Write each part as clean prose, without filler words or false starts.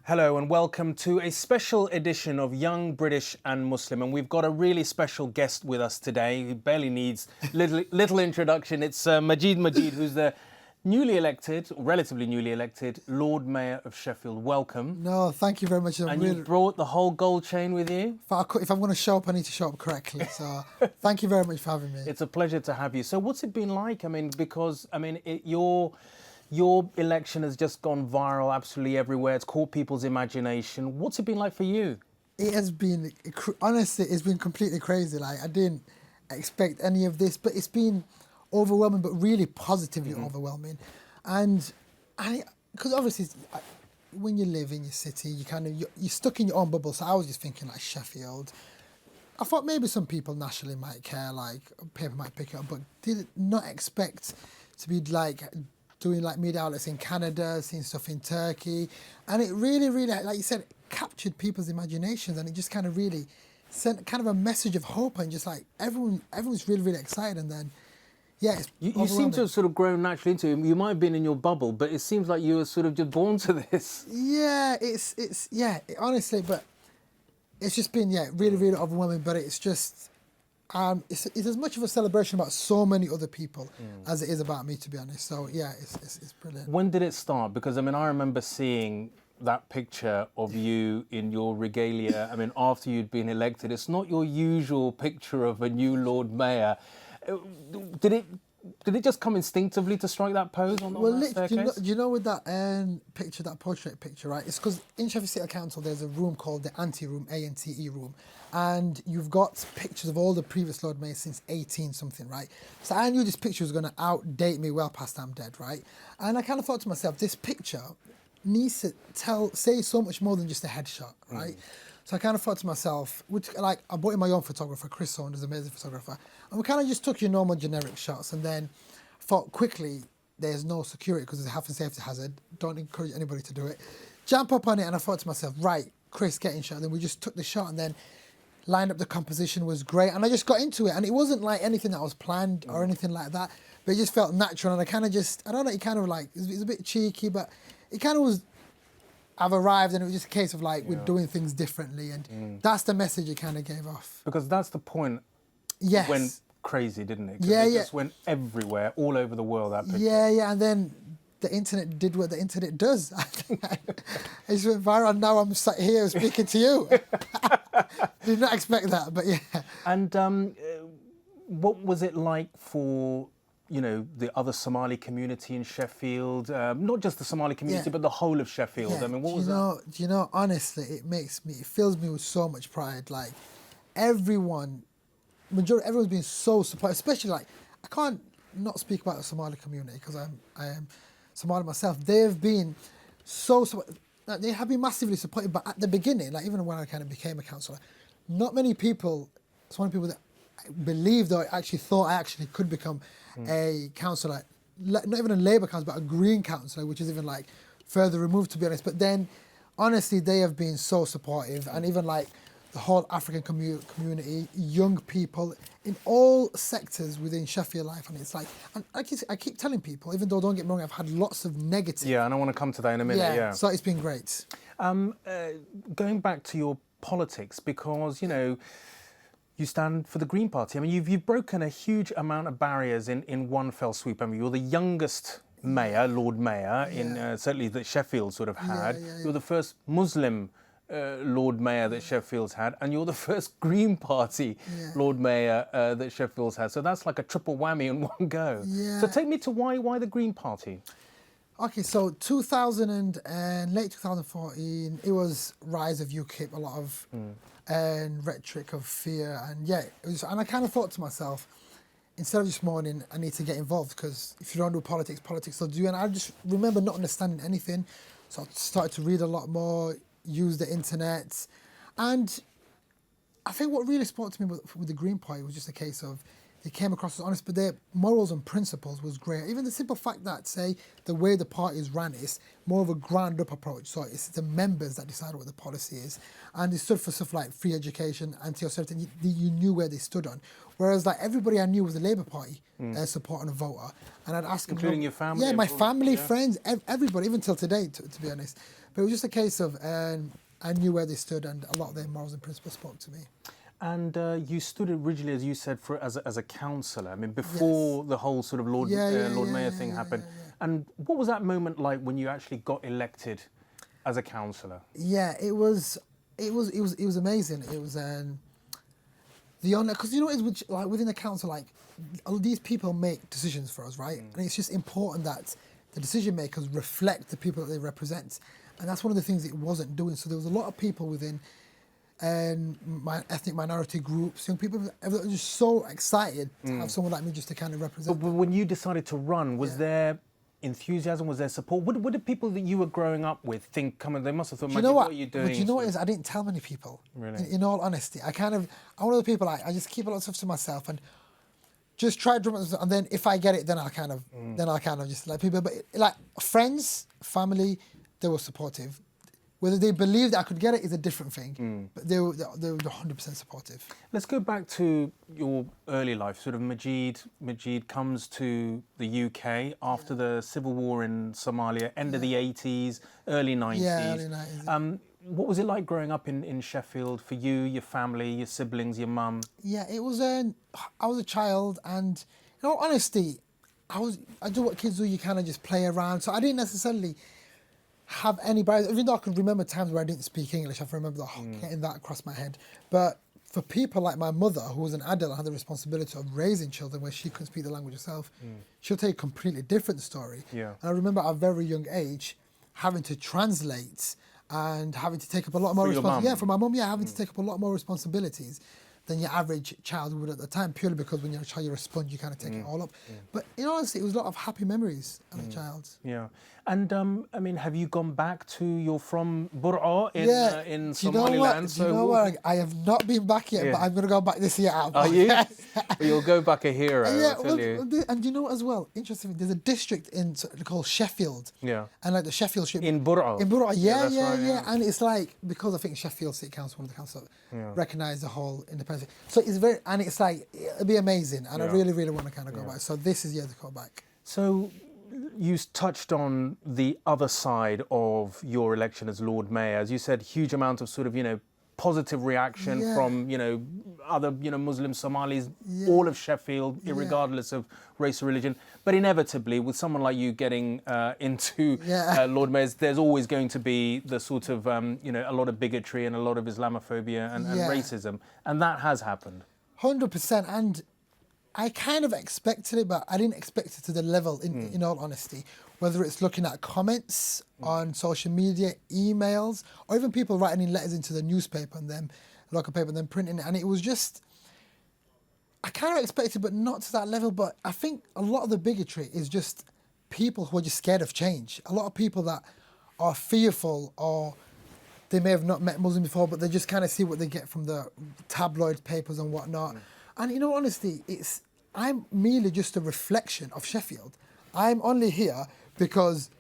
Hello and welcome to a special edition of Young British and Muslim, and we've got a really special guest with us today who barely needs little introduction. It's Magid Magid, who's the relatively newly elected Lord Mayor of Sheffield. Welcome. No, thank you very much. And you brought the whole gold chain with you? If I'm going to show up, I need to show up correctly. So thank you very much for having me. It's a pleasure to have you. So what's it been like? Your election has just gone viral absolutely everywhere. It's caught people's imagination. What's it been like for you? It has been, honestly, it's been completely crazy. Like, I didn't expect any of this, but it's been overwhelming, but really positively overwhelming. And because obviously, when you live in your city, you're stuck in your own bubble. So I was just thinking like Sheffield. I thought maybe some people nationally might care, like people might pick it up, but did not expect to be like doing like media outlets in Canada, seeing stuff in Turkey. And it really, really, like you said, captured people's imaginations, and it just kind of really sent kind of a message of hope, and just like everyone's really, really excited. And then, yeah, you seem to have sort of grown naturally into it. You might have been in your bubble, but it seems like you were sort of just born to this. Yeah, honestly, but it's just been, really, really overwhelming, but it's just, it's as much of a celebration about so many other people as it is about me, to be honest. So yeah, it's brilliant. When did it start? Because I remember seeing that picture of you in your regalia. After you'd been elected, it's not your usual picture of a new Lord Mayor. Did it just come instinctively to strike that pose on that staircase? Do you know with that picture, that portrait picture, right? It's because in Sheffield City Council there's a room called the Ante Room, A-N-T-E room, and you've got pictures of all the previous Lord Mayors since 18 something, right? So I knew this picture was going to outdate me well past I'm dead, right? And I kind of thought to myself, this picture needs to say so much more than just a headshot, right? So I kind of thought to myself, I brought in my own photographer, Chris Saunders, amazing photographer, and we kind of just took your normal generic shots, and then thought quickly, there's no security because it's a health and safety hazard. Don't encourage anybody to do it. Jump up on it, and I thought to myself, right, Chris, get in shot. And then we just took the shot, and then lined up. The composition was great, and I just got into it, and it wasn't like anything that was planned or anything like that, but it just felt natural, and I kind of just, I don't know, it kind of like, it was a bit cheeky, but it kind of was, I've arrived, and it was just a case of like, we're doing things differently, and that's the message it kind of gave off. Because that's the point. Yes. Went crazy, didn't it? Yeah, it just went everywhere, all over the world, that picture. Yeah, and then the internet did what the internet does. It just went viral, and now I'm sat here speaking to you. Did not expect that, but yeah. And what was it like for, the other Somali community in Sheffield? Not just the Somali community, but the whole of Sheffield. Yeah. What was that? Do you know, honestly, it fills me with so much pride. Like, everyone's been so supportive, especially like, I can't not speak about the Somali community because I am Somali myself. They have been they have been massively supportive, but at the beginning, like even when I kind of became a councillor, not many people, Somali people that believed or actually thought I actually could become a councillor, not even a Labour councillor, but a Green councillor, which is even like further removed, to be honest. But then, honestly, they have been so supportive, and even like the whole African community, young people in all sectors within Sheffield life, and it's like, and I keep telling people, even though, don't get me wrong, I've had lots of negative. Yeah, and I want to come to that in a minute. Yeah. So it's been great. Going back to your politics, because you stand for the Green Party. You've broken a huge amount of barriers in one fell sweep. You're the youngest mayor, Lord Mayor, in certainly that Sheffield sort of had. You're the first Muslim Lord Mayor that Sheffield's had, and you're the first Green Party Lord Mayor that Sheffield's had. So that's like a triple whammy in one go. Yeah. So take me to why the Green Party? Okay, so 2000 and late 2014, it was rise of UKIP, a lot of rhetoric of fear, and and I kind of thought to myself, instead of just mourning, I need to get involved, because if you don't do politics will do. And I just remember not understanding anything, so I started to read a lot more, use the internet, and I think what really spoke to me with the Green Party was just a case of They came across as honest, but their morals and principles was great. Even the simple fact that, say, the way the parties ran is more of a ground-up approach. So it's the members that decide what the policy is. And they stood for stuff like free education, anti-austerity. You knew where they stood on. Whereas like everybody I knew was a Labour Party supporter and a voter. And I'd ask them... Including your family? Yeah, my family, friends, everybody, even till today, to be honest. But it was just a case of I knew where they stood, and a lot of their morals and principles spoke to me. And you stood originally, as you said, as a councillor. I mean, before the whole sort of Lord Mayor thing happened. And what was that moment like when you actually got elected as a councillor? Yeah, it was amazing. It was the honour, because you know, it's like within the council, like all these people make decisions for us, right? And it's just important that the decision makers reflect the people that they represent, and that's one of the things it wasn't doing. So there was a lot of people within my ethnic minority groups, young people, were just so excited to have someone like me just to kind of represent. But when you decided to run, was there enthusiasm? Was there support? What did people that you were growing up with think? They must have thought, Magid, what are you doing? But you know what it is? I didn't tell many people. Really? In all honesty, I'm one of the people. I just keep a lot of stuff to myself and just try drumming, and then if I get it, then I'll kind of just let people. But like friends, family, they were supportive. Whether they believed I could get it is a different thing, but they were 100% supportive. Let's go back to your early life. Sort of Magid comes to the UK after the civil war in Somalia, end of the 80s, early 90s. Yeah, early 90s. What was it like growing up in Sheffield for you, your family, your siblings, your mum? Yeah, it was. I was a child, and in all honesty, I do what kids do. You kind of just play around. So I didn't necessarily have any barriers. Even though I can remember times where I didn't speak English, I can remember getting that across my head. But for people like my mother, who was an adult and had the responsibility of raising children where she couldn't speak the language herself, she'll tell you a completely different story. Yeah. And I remember at a very young age having to translate and having to take up a lot more responsibility. Yeah, for my mum, having to take up a lot more responsibilities than your average child would at the time, purely because when you're a child, you're a sponge, you kind of take it all up. But in honesty, it was a lot of happy memories as a child. Yeah. And I mean, have you gone back to, you're from Bur'a in Somaliland? Do you know what? I have not been back yet, but I'm going to go back this year. Are you? You'll go back a hero, I'll tell you. And you know what as well? Interesting, there's a district called Sheffield. Yeah. And like the Sheffield... In Bur'a? In Bur'a, yeah. And it's like, because I think Sheffield City Council, one of the councils, recognise the whole independence. So it's very, and it's like, it'll be amazing. And I really, really want to kind of go back. So this is the year to go back. So you touched on the other side of your election as Lord Mayor. As you said, huge amount of sort of, positive reaction from, other, Muslim Somalis, all of Sheffield, regardless of race or religion. But inevitably, with someone like you getting into Lord Mayor's, there's always going to be the sort of, a lot of bigotry and a lot of Islamophobia and racism. And that has happened. 100%. And I kind of expected it, but I didn't expect it to the level, in all honesty. Whether it's looking at comments on social media, emails, or even people writing in letters into the newspaper and then local paper and then printing it. And it was just, I kind of expected, but not to that level. But I think a lot of the bigotry is just people who are just scared of change. A lot of people that are fearful, or they may have not met Muslims before, but they just kind of see what they get from the tabloid papers and whatnot. And in all honesty, I'm merely just a reflection of Sheffield. I'm only here because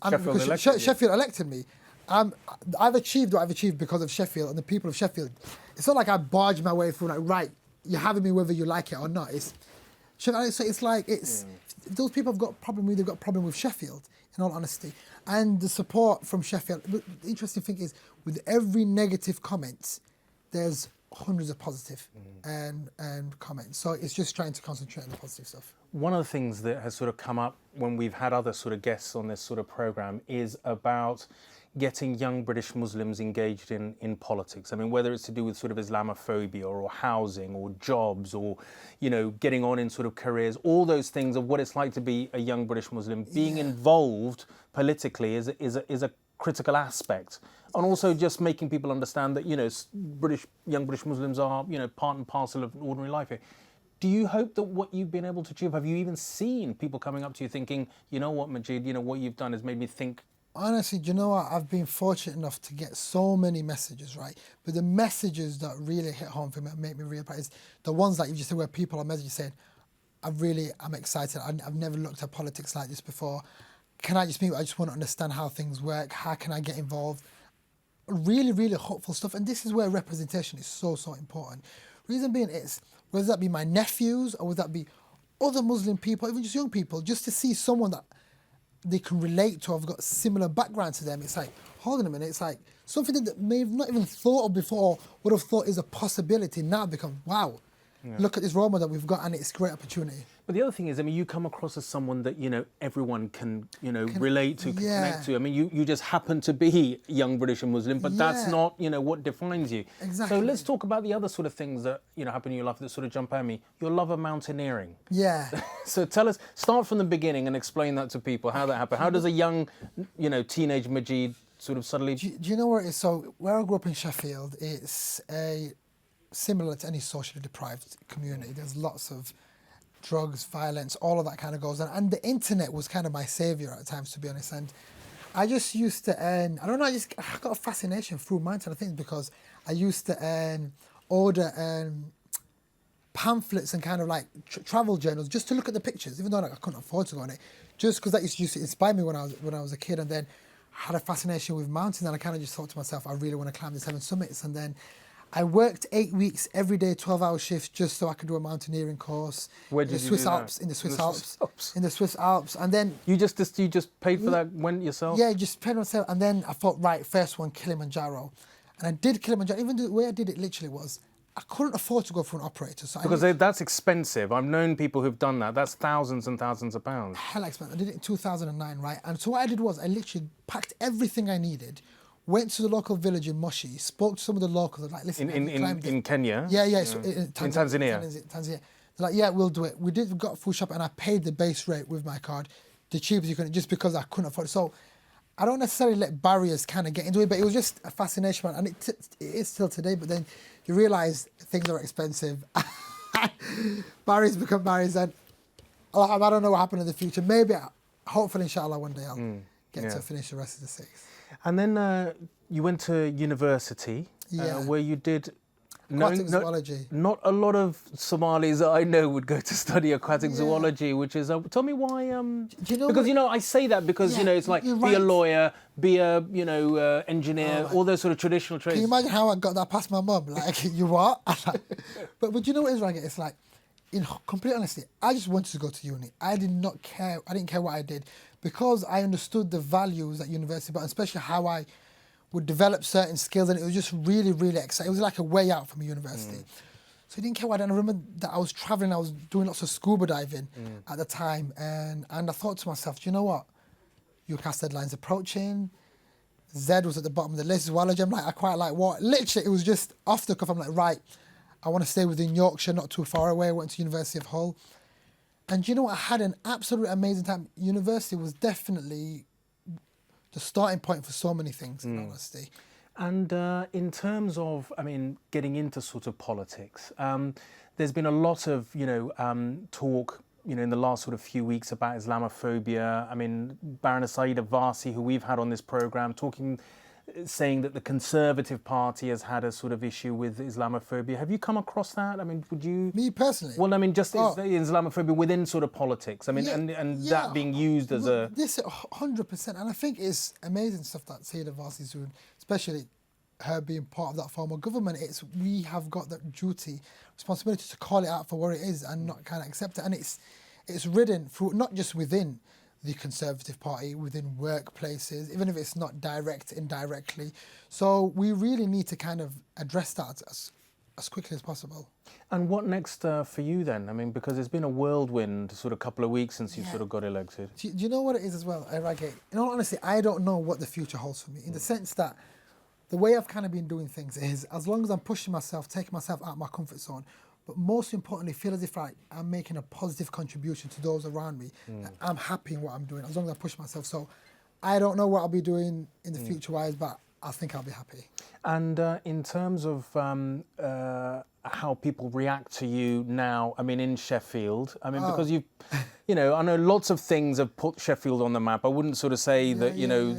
Sheffield elected me. I've achieved what I've achieved because of Sheffield and the people of Sheffield. It's not like I barged my way through, like, right, you're having me whether you like it or not. So it's like, those people have got a problem with, they've got a problem with Sheffield, in all honesty. And the support from Sheffield, but the interesting thing is, with every negative comment, there's hundreds of positive and comments. So it's just trying to concentrate on the positive stuff. One of the things that has sort of come up when we've had other sort of guests on this sort of programme is about getting young British Muslims engaged in politics. I mean, whether it's to do with sort of Islamophobia or housing or jobs or, getting on in sort of careers, all those things of what it's like to be a young British Muslim. Being involved politically is a critical aspect. And also just making people understand that, young British Muslims are, part and parcel of ordinary life here. Do you hope that what you've been able to achieve, have you even seen people coming up to you thinking, you know what, Magid, what you've done has made me think Honestly, do you know what? I've been fortunate enough to get so many messages, right? But the messages that really hit home for me and make me realize the ones that you just said where people are messaging saying, I'm excited. I've never looked at politics like this before. Can I just meet? I just want to understand how things work. How can I get involved? Really, really hopeful stuff. And this is where representation is so, so important. Reason being is, whether that be my nephews or whether that be other Muslim people, even just young people, just to see someone that they can relate to, have got similar background to them. It's like, hold on a minute, it's like something that may have not even thought of before, would have thought is a possibility, now become, wow, look at this role model that we've got and it's a great opportunity. But the other thing is, I mean, you come across as someone that, everyone can, relate to, can connect to. I mean, you just happen to be young British and Muslim, but that's not, what defines you. Exactly. So let's talk about the other sort of things that, happen in your life that sort of jump at me. Your love of mountaineering. Yeah. So tell us, start from the beginning and explain that to people, how that happened. How does a young, teenage Magid sort of suddenly... Do you know where it is? So where I grew up in Sheffield, it's similar to any socially deprived community. There's lots of drugs, violence, all of that kind of goes on. And the internet was kind of my saviour at times, to be honest. And I just used to I don't know, I got a fascination through mountain things because I used to order pamphlets and kind of like travel journals just to look at the pictures, even though I couldn't afford to go on it, just because that used to inspire me when I was a kid. And then I had a fascination with mountains, and I kind of just thought to myself, I really want to climb the 7 summits. And then I worked 8 weeks every day, 12-hour shifts, just so I could do a mountaineering course. Where did you do that? In the Swiss Alps. In the Swiss Alps. And then You just paid for that, went yourself? yeah, just paid myself. And then I thought, right, first one, Kilimanjaro. And I did Kilimanjaro. Even the way I did it literally was, I couldn't afford to go for an operator. So Because that's expensive. I've known people who've done that. That's thousands and thousands of pounds. hell expensive. I did it in 2009, right? And so what I did was I literally packed everything I needed, went to the local village in Moshi, spoke to some of the locals, like, listen, In Kenya? Yeah. So in Tanzania? Tanzania. They're like, yeah, we'll do it. We got a full shop, and I paid the base rate with my card, the cheapest you can, just because I couldn't afford it. So I don't necessarily let barriers kind of get into it, but it was just a fascination, and it is still today. But then you realise things are expensive. Barriers become barriers, and I don't know what happened in the future. Maybe, hopefully, inshallah, one day I'll get to finish the rest of the 6. And then you went to university, where you did... Aquatic zoology. Not a lot of Somalis that I know would go to study aquatic zoology, which is... tell me why... Do you know because, I say that because, it's like, be a lawyer, be a, engineer, all those sort of traditional trades. Can you imagine how I got that past my mum? Like, you what? But you know what it is, Rageh? It's like, in complete honesty, I just wanted to go to uni. I didn't care what I did, because I understood the values at university, but especially how I would develop certain skills, and it was just really, really exciting. It was like a way out from university. So I didn't care what I did. And I remember that I was traveling, I was doing lots of scuba diving at the time, and I thought to myself, do you know what? UCAS deadline's approaching. Z was at the bottom of the list, zoology. I'm like, I quite like what? Literally, it was just off the cuff. I'm like, right, I want to stay within Yorkshire, not too far away. I went to University of Hull. And you know what? I had an absolutely amazing time. University was definitely the starting point for so many things, in honesty. And in terms of, getting into sort of politics, there's been a lot of, talk, in the last sort of few weeks about Islamophobia. Baroness Saida Varsi, who we've had on this programme, saying that the Conservative Party has had a sort of issue with Islamophobia. Have you come across that? Would you... Me personally? Well, Islamophobia within sort of politics. That being used as a... This 100%. And I think it's amazing stuff that Saida Varsi's doing, especially her being part of that form of government. We have got that duty, responsibility to call it out for what it is and not kind of accept it. And it's ridden through, not just within the Conservative Party, within workplaces, even if it's not indirectly. So we really need to kind of address that as quickly as possible. And what next for you then? Because it's been a whirlwind sort of couple of weeks since you sort of got elected. Do you know what it is as well, Rageh? In all honesty, I don't know what the future holds for me, in the sense that the way I've kind of been doing things is, as long as I'm pushing myself, taking myself out of my comfort zone, but most importantly, feel as if I'm making a positive contribution to those around me. I'm happy in what I'm doing, as long as I push myself. So I don't know what I'll be doing in the future-wise, but I think I'll be happy. And in terms of how people react to you now, in Sheffield, because you know, I know lots of things have put Sheffield on the map. I wouldn't sort of say that, you know,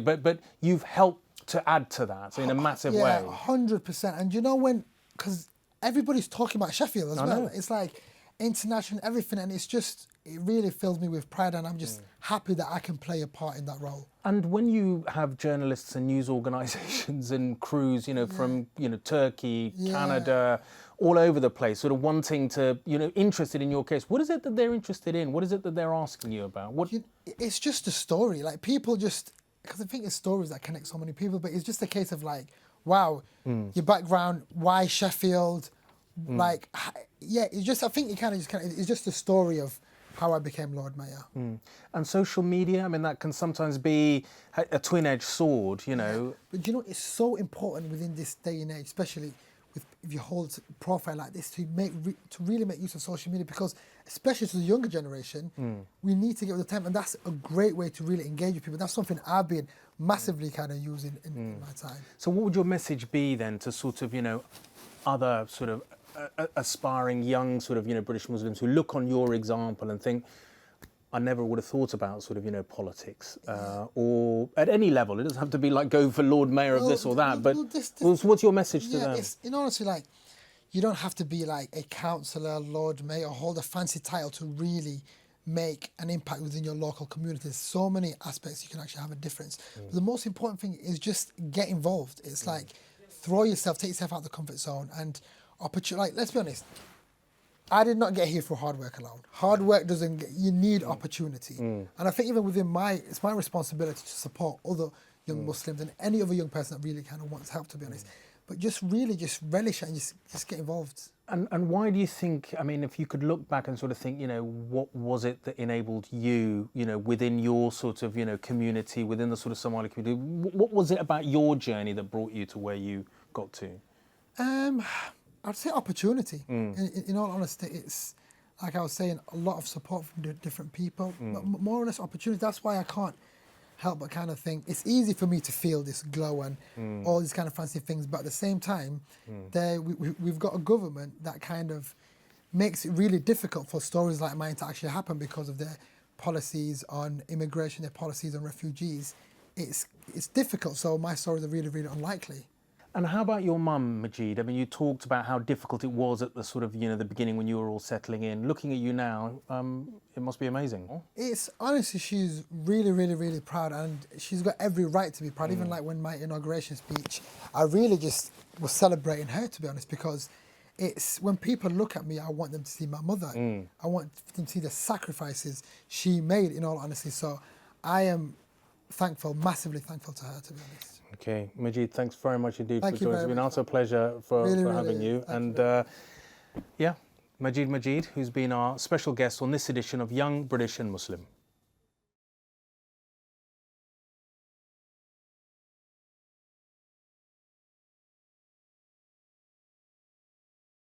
but you've helped to add to that in a massive way. 100%. And you know when, because everybody's talking about Sheffield as well. It's like international, everything, and it's just, it really fills me with pride, and I'm just happy that I can play a part in that role. And when you have journalists and news organisations and crews, you know, from, you know, Turkey, Canada, all over the place, sort of wanting to, you know, interested in your case, what is it that they're interested in? What is it that they're asking you about? It's just a story. Like, people just, because I think it's stories that connect so many people, but it's just a case of like, wow, your background, why Sheffield, like, yeah, it's just, I think it's just a story of how I became Lord Mayor. And social media, I mean, that can sometimes be a twin-edged sword, you know. But you know, it's so important within this day and age, especially if you hold a profile like this, to really make use of social media, because especially to the younger generation, we need to get with the time, and that's a great way to really engage with people. That's something I've been massively kind of using in my time. So what would your message be then to sort of, you know, other sort of aspiring young sort of, you know, British Muslims who look on your example and think, I never would have thought about sort of, you know, politics or at any level. It doesn't have to be like go for Lord Mayor of this or that, but what's your message to them? It's, in honesty, like, you don't have to be like a councillor, Lord Mayor, or hold a fancy title to really make an impact within your local community. There's so many aspects you can actually have a difference. But the most important thing is just get involved. It's like, take yourself out of the comfort zone, and like, let's be honest, I did not get here for hard work alone. Hard work you need opportunity. And I think even within it's my responsibility to support other young Muslims and any other young person that really kind of wants help, to be honest. But just really just relish it and just get involved. And why do you think, I mean, if you could look back and sort of think, you know, what was it that enabled you, you know, within your sort of, you know, community, within the sort of Somali community, what was it about your journey that brought you to where you got to? I'd say opportunity. In all honesty, it's, like I was saying, a lot of support from different people, but more or less opportunity. That's why I can't help but kind of think it's easy for me to feel this glow and all these kind of fancy things, but at the same time, we've got a government that kind of makes it really difficult for stories like mine to actually happen because of their policies on immigration, their policies on refugees. It's difficult, so my stories are really, really unlikely. And how about your mum, Magid? I mean, you talked about how difficult it was at the sort of, you know, the beginning when you were all settling in. Looking at you now, it must be amazing. It's honestly, she's really, really, really proud, and she's got every right to be proud. Even like when my inauguration speech, I really just was celebrating her, to be honest, because it's when people look at me, I want them to see my mother. I want them to see the sacrifices she made, in all honesty. So I am thankful, massively thankful to her, to be honest. Okay, Magid, thanks very much indeed for Thank you joining us. It's been an utter pleasure for having you. And yeah, Magid Magid, who's been our special guest on this edition of Young British and Muslim.